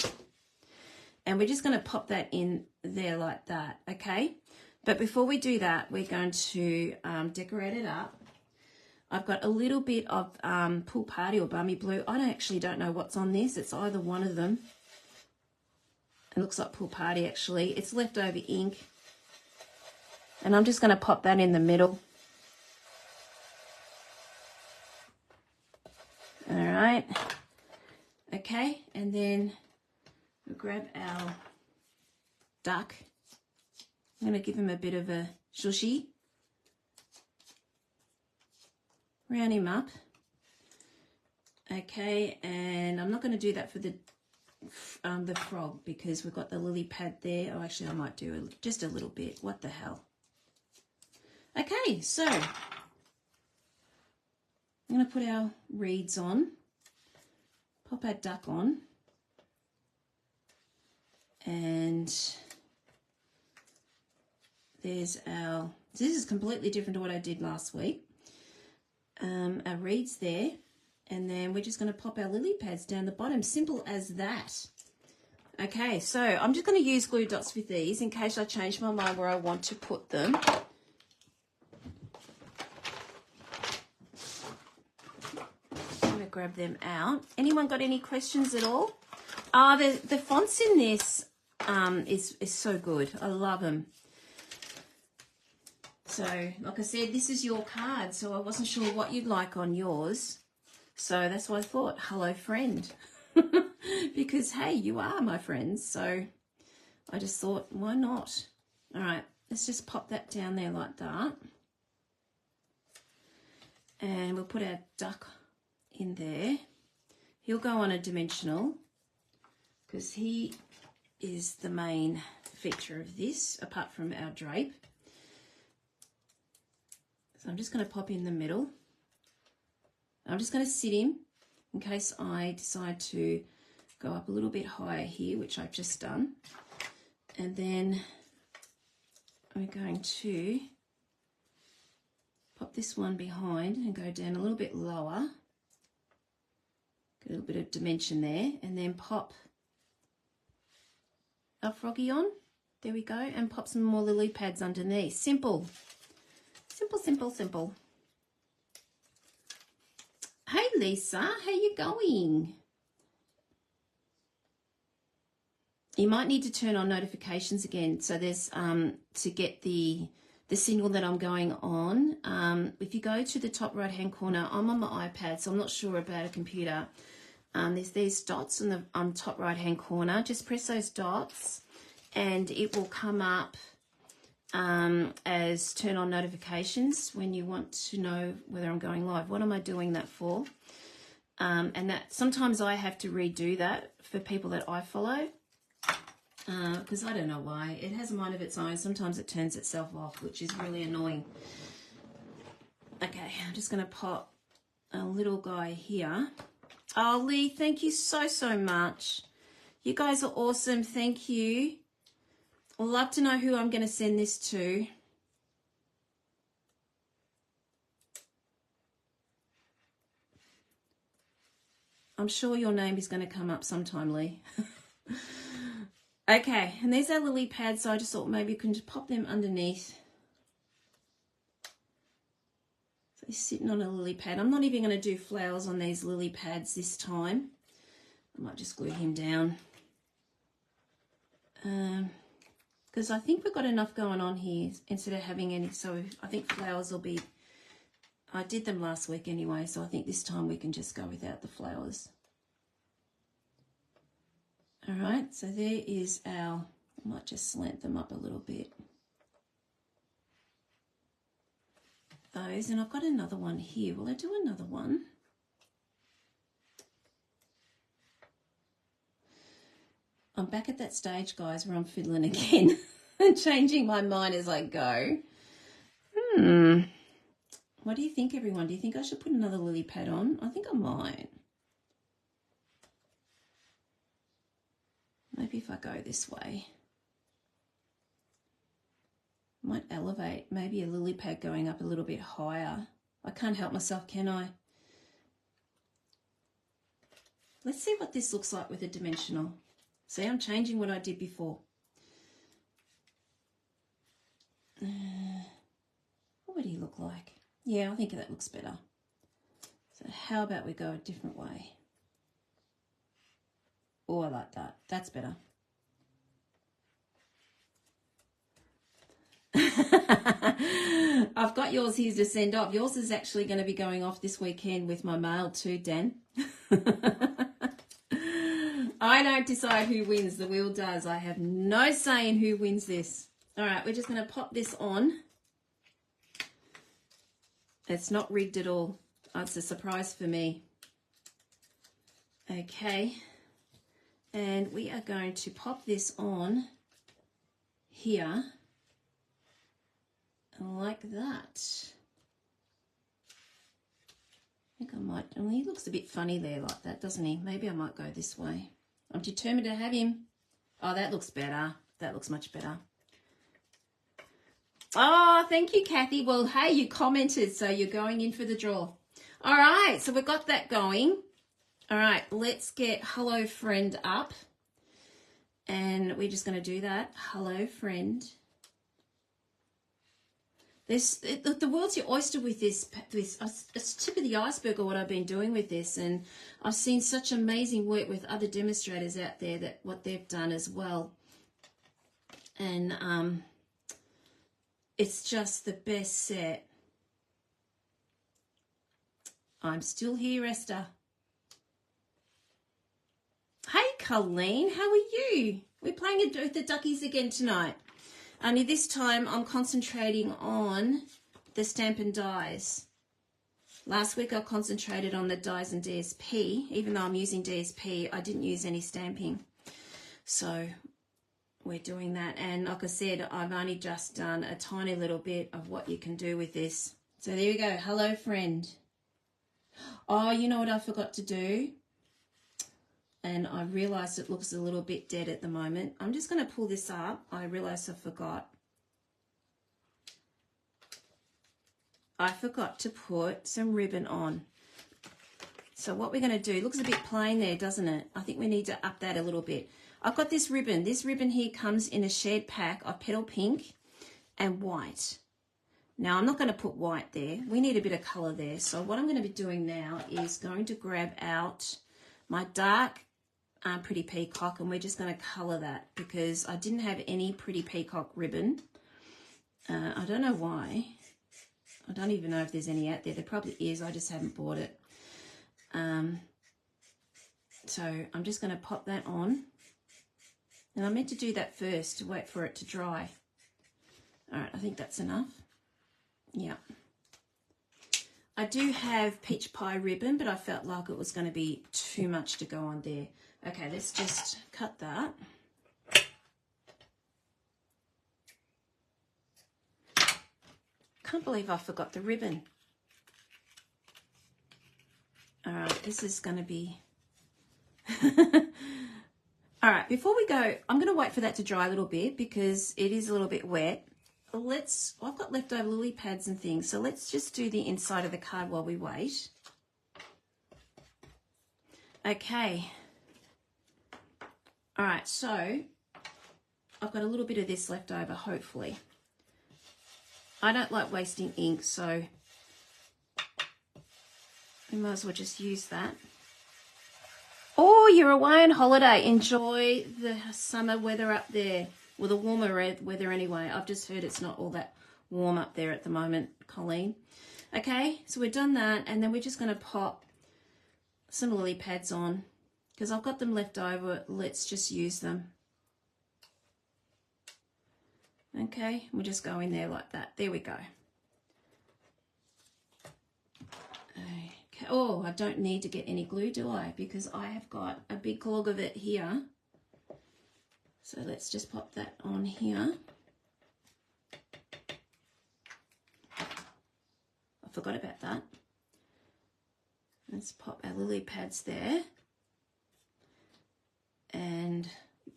And we're just going to pop that in there like that, okay? But before we do that, we're going to decorate it up. I've got a little bit of Pool Party or Bummy Blue. I actually don't know what's on this. It's either one of them. It looks like Pool Party, actually. It's leftover ink. And I'm just going to pop that in the middle. All right. Okay, and then we'll grab our duck. I'm going to give him a bit of a shushy. Round him up. Okay, and I'm not going to do that for the frog because we've got the lily pad there. Oh, actually, I might do just a little bit. What the hell? Okay, so I'm going to put our reeds on, pop our duck on, and there's our, this is completely different to what I did last week. Our reeds there, and then we're just going to pop our lily pads down the bottom. Simple as that. Okay, so I'm just going to use glue dots with these in case I change my mind where I want to put them. I'm going to grab them out. Anyone got any questions at all? The fonts in this is so good. I love them. So, like I said, this is your card, so I wasn't sure what you'd like on yours. So that's why I thought, hello, friend. Because, hey, you are my friends. So I just thought, why not? All right, let's just pop that down there like that. And we'll put our duck in there. He'll go on a dimensional because he is the main feature of this, apart from our drape. So I'm just going to pop in the middle. I'm just going to sit him in case I decide to go up a little bit higher here, which I've just done. And then we're going to pop this one behind and go down a little bit lower. Get a little bit of dimension there, and then pop our froggy on. There we go, and pop some more lily pads underneath. Simple. Simple, simple, simple. Hey Lisa, how you going? You might need to turn on notifications again. So there's to get the signal that I'm going on. If you go to the top right hand corner, I'm on my iPad, so I'm not sure about a computer. There's these dots on the top right hand corner. Just press those dots and it will come up as turn on notifications when you want to know whether I'm going live. What am I doing that for? And that sometimes I have to redo that for people that I follow because I don't know why. It has a mind of its own. Sometimes it turns itself off, which is really annoying. Okay, I'm just going to pop a little guy here. Oh, Lee, thank you so, so much. You guys are awesome. Thank you. I'd love to know who I'm going to send this to. I'm sure your name is going to come up sometime, Lee. Okay, and these are lily pads, so I just thought maybe you can just pop them underneath. So he's sitting on a lily pad. I'm not even going to do flowers on these lily pads this time. I might just glue him down. Because I think we've got enough going on here instead of having any, so I think flowers will be, I did them last week anyway, so I think this time we can just go without the flowers. All right, so there is our, I might just slant them up a little bit. Those, and I've got another one here. Will I do another one? I'm back at that stage, guys, where I'm fiddling again and changing my mind as I go. What do you think, everyone? Do you think I should put another lily pad on? I think I might. Maybe if I go this way. Might elevate, maybe a lily pad going up a little bit higher. I can't help myself, can I? Let's see what this looks like with a dimensional. See, I'm changing what I did before. What would he look like? Yeah, I think that looks better. So how about we go a different way? Oh, I like that. That's better. I've got yours here to send off. Yours is actually going to be going off this weekend with my mail too, Dan. I don't decide who wins. The wheel does. I have no say in who wins this. All right, we're just going to pop this on. It's not rigged at all. Oh, it's a surprise for me. Okay. And we are going to pop this on here like that. I think I might, I mean, he looks a bit funny there like that, doesn't he? Maybe I might go this way. I'm determined to have him. Oh, that looks better. That looks much better. Oh, thank you, Kathy. Well, hey, you commented, so you're going in for the draw. All right, so we've got that going. All right, let's get Hello Friend up. And we're just going to do that. Hello Friend. The world's your oyster with this. It's tip of the iceberg of what I've been doing with this. And I've seen such amazing work with other demonstrators out there, that what they've done as well. And it's just the best set. I'm still here, Esther. Hey, Colleen, how are you? We're playing with the duckies again tonight. Only this time I'm concentrating on the Stampin' Dies. Last week I concentrated on the dies and DSP. Even though I'm using DSP, I didn't use any stamping. So we're doing that. And like I said, I've only just done a tiny little bit of what you can do with this. So there we go. Hello, friend. Oh, you know what I forgot to do? And I realised it looks a little bit dead at the moment. I'm just going to pull this up. I realised I forgot. I forgot to put some ribbon on. So what we're going to do, looks a bit plain there, doesn't it? I think we need to up that a little bit. I've got this ribbon. This ribbon here comes in a shared pack of petal pink and white. Now, I'm not going to put white there. We need a bit of colour there. So what I'm going to be doing now is going to grab out my dark Pretty Peacock, and we're just going to colour that because I didn't have any Pretty Peacock ribbon. I don't know why. I don't even know if there's any out there. There probably is. I just haven't bought it. So I'm just going to pop that on. And I meant to do that first to wait for it to dry. All right, I think that's enough. Yeah. I do have peach pie ribbon, but I felt like it was going to be too much to go on there. Okay, let's just cut that. Can't believe I forgot the ribbon. All right, this is going to be... All right, before we go, I'm going to wait for that to dry a little bit because it is a little bit wet. I've got leftover lily pads and things, so let's just do the inside of the card while we wait. Okay. All right, so I've got a little bit of this left over, hopefully. I don't like wasting ink, so we might as well just use that. Oh, you're away on holiday. Enjoy the summer weather up there. Well, the warmer weather anyway. I've just heard it's not all that warm up there at the moment, Colleen. Okay, so we've done that, and then we're just going to pop some lily pads on because I've got them left over. Let's just use them. Okay, we'll just go in there like that. There we go. Okay. Oh, I don't need to get any glue, do I? Because I have got a big clog of it here. So let's just pop that on here. I forgot about that. Let's pop our lily pads there. And,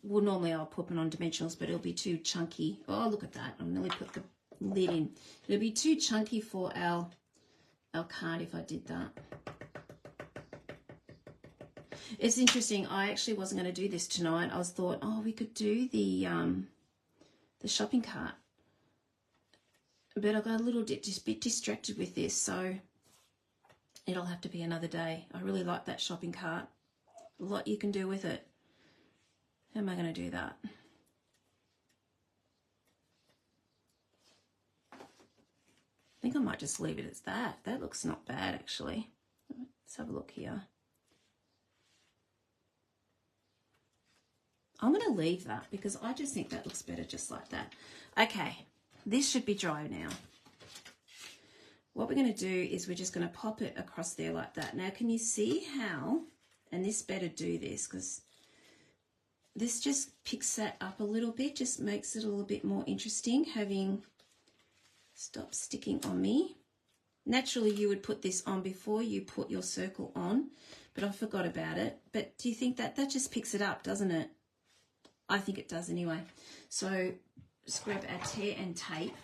well, normally I'll put them on dimensionals, but it'll be too chunky. Oh, look at that. I'll nearly put the lid in. It'll be too chunky for our card if I did that. It's interesting. I actually wasn't going to do this tonight. I was thought, oh, we could do the shopping cart, but I got a little bit distracted with this, so it'll have to be another day. I really like that shopping cart. A lot you can do with it. How am I going to do that? think I might just leave it as that. That looks not bad, actually. Let's have a look here. I'm going to leave that because I just think that looks better just like that. Okay, this should be dry now. What we're going to do is we're just going to pop it across there like that. Now, can you see how, and this better do this because this just picks that up a little bit, just makes it a little bit more interesting having stop sticking on me. Naturally, you would put this on before you put your circle on, but I forgot about it. But do you think that just picks it up, doesn't it? I think it does anyway. So just grab our tear and tape.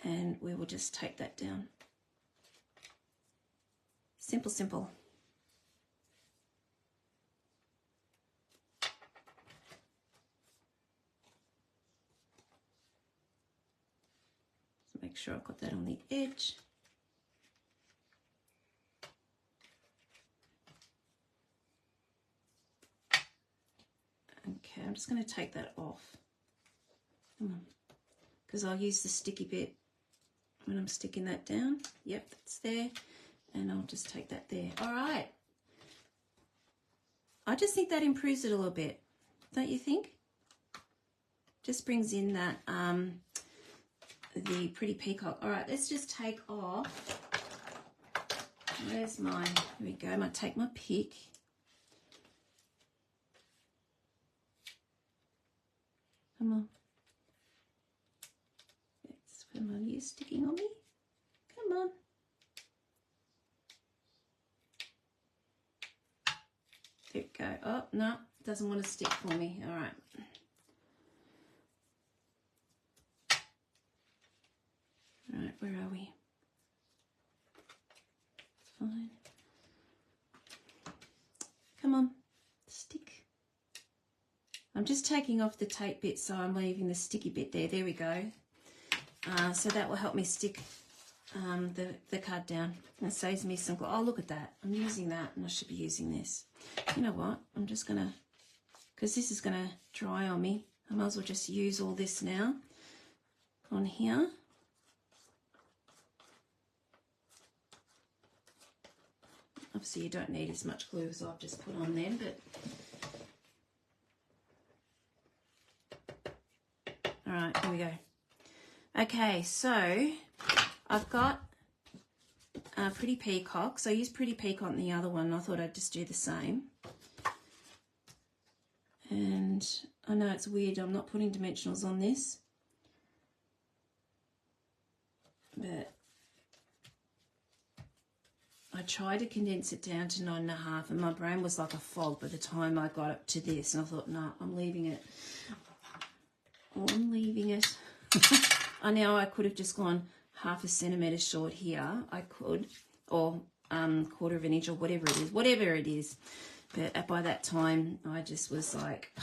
And we will just tape that down. Simple, simple. So make sure I've got that on the edge. Okay, I'm just going to take that off. Come on. Because I'll use the sticky bit when I'm sticking that down. Yep, that's there. And I'll just take that there. All right. I just think that improves it a little bit. Don't you think? Just brings in that, the pretty peacock. All right, let's just take off. Where's mine? Here we go. I'm going to take my pick. Come on. Come on, you're sticking on me. Come on. There we go. Oh, no, doesn't want to stick for me. All right. All right, where are we? It's fine. Come on, stick. I'm just taking off the tape bit, so I'm leaving the sticky bit there. There we go. So that will help me stick the card down. It saves me some glue. Oh, look at that. I'm using that and I should be using this. You know what? I'm just going to, because this is going to dry on me, I might as well just use all this now on here. Obviously you don't need as much glue as I've just put on them, but all right, here we go. Okay, so I've got Pretty Peacock. So I used Pretty Peacock on the other one. I thought I'd just do the same. And I know it's weird, I'm not putting dimensionals on this. But I tried to condense it down to 9.5 and my brain was like a fog by the time I got up to this. And I thought, no, I'm leaving it. I'm leaving it. I know I could have just gone 0.5 centimetre short here. I could, or 1/4 of an inch or whatever it is. But by that time, I just was like,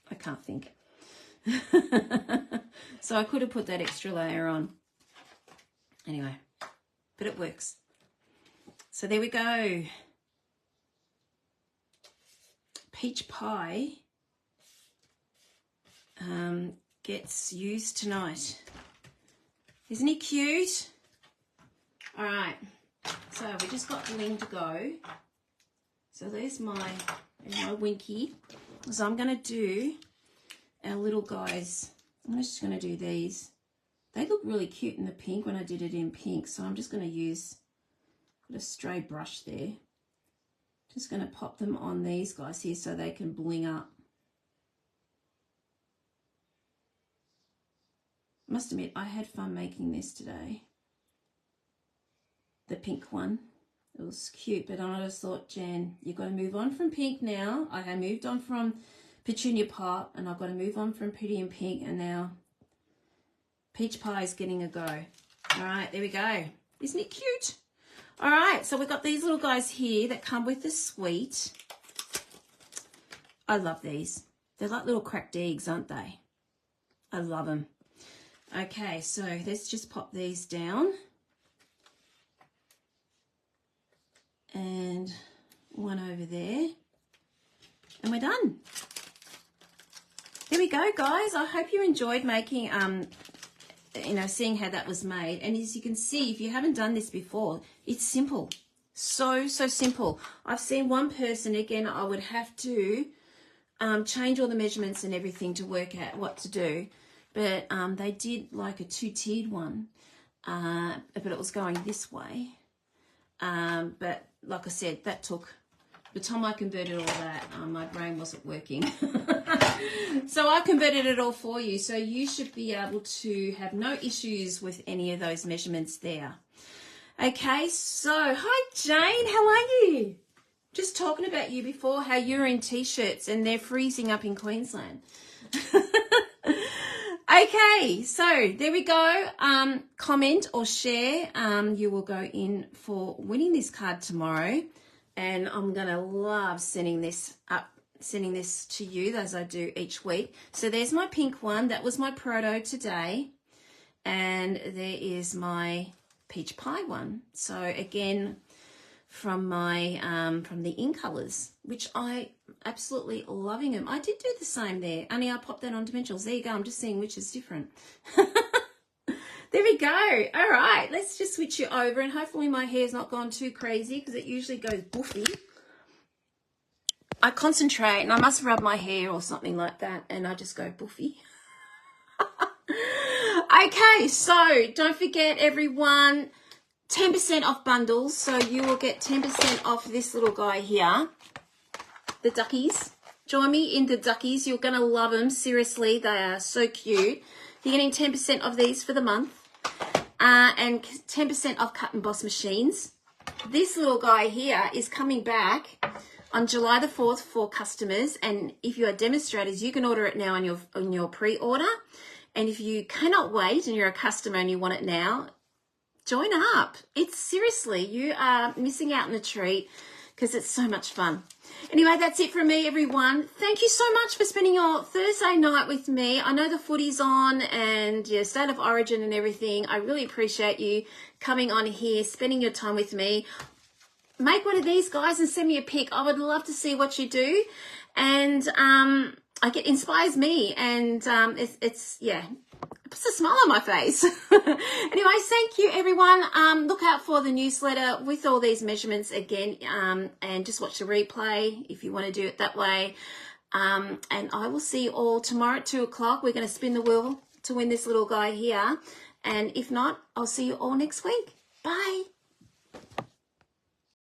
I can't think. So I could have put that extra layer on. Anyway, but it works. So there we go. Peach pie gets used tonight. Isn't he cute? All right, so we just got the wing to go. So there's my Winky. So I'm going to do our little guys. I'm just going to do these. They look really cute in the pink when I did it in pink. So I'm just going to use a stray brush there. Just going to pop them on these guys here so they can bling up. I must admit, I had fun making this today. The pink one. It was cute, but I just thought, Jan, you've got to move on from pink now. I moved on from Petunia Pop, and I've got to move on from Pretty in Pink, and now Peach Pie is getting a go. All right, there we go. Isn't it cute? All right, so we've got these little guys here that come with the sweet. I love these. They're like little cracked eggs, aren't they? I love them. Okay, so let's just pop these down. And one over there. And we're done. there we go, guys. I hope you enjoyed making, you know, seeing how that was made. And as you can see, if you haven't done this before, it's simple. So simple. I've seen one person, again, I would have to change all the measurements and everything to work out what to do. But they did like a 2-tiered one, but it was going this way. But like I said, that took, the time I converted all that, my brain wasn't working. So I converted it all for you. So you should be able to have no issues with any of those measurements there. Okay, so hi Jane, how are you? Just talking about you before, how you're in t-shirts and they're freezing up in Queensland. Okay, so there we go. Comment or share. You will go in for winning this card tomorrow. And I'm going to love sending this to you as I do each week. So there's my pink one. That was my proto today. And there is my peach pie one. So again, from my from the In Colours, which I absolutely loving them. I did do the same there, only I popped that on dimensionals. There you go. I'm just seeing which is different. There we go. All right, let's just switch you over, and hopefully my hair's not gone too crazy because it usually goes boofy. I concentrate and I must rub my hair or something like that, and I just go boofy. Okay, so don't forget, everyone, 10% off bundles. So you will get 10% off this little guy here, the duckies. Join me in the duckies. You're going to love them. Seriously, they are so cute. You're getting 10% of these for the month. And 10% off Cut and Boss machines. This little guy here is coming back on July the 4th for customers. And if you are demonstrators, you can order it now on your pre-order. And if you cannot wait and you're a customer and you want it now, join up. It's seriously, you are missing out on a treat because it's so much fun. Anyway, that's it from me, everyone. Thank you so much for spending your Thursday night with me. I know the footy's on and your State of Origin and everything. I really appreciate you coming on here, spending your time with me. Make one of these, guys, and send me a pic. I would love to see what you do. And inspires me, and it's yeah, it puts a smile on my face. Anyway, thank you, everyone. Look out for the newsletter with all these measurements again, and just watch the replay if you want to do it that way. And I will see you all tomorrow at 2 o'clock. We're going to spin the wheel to win this little guy here. And if not, I'll see you all next week. Bye.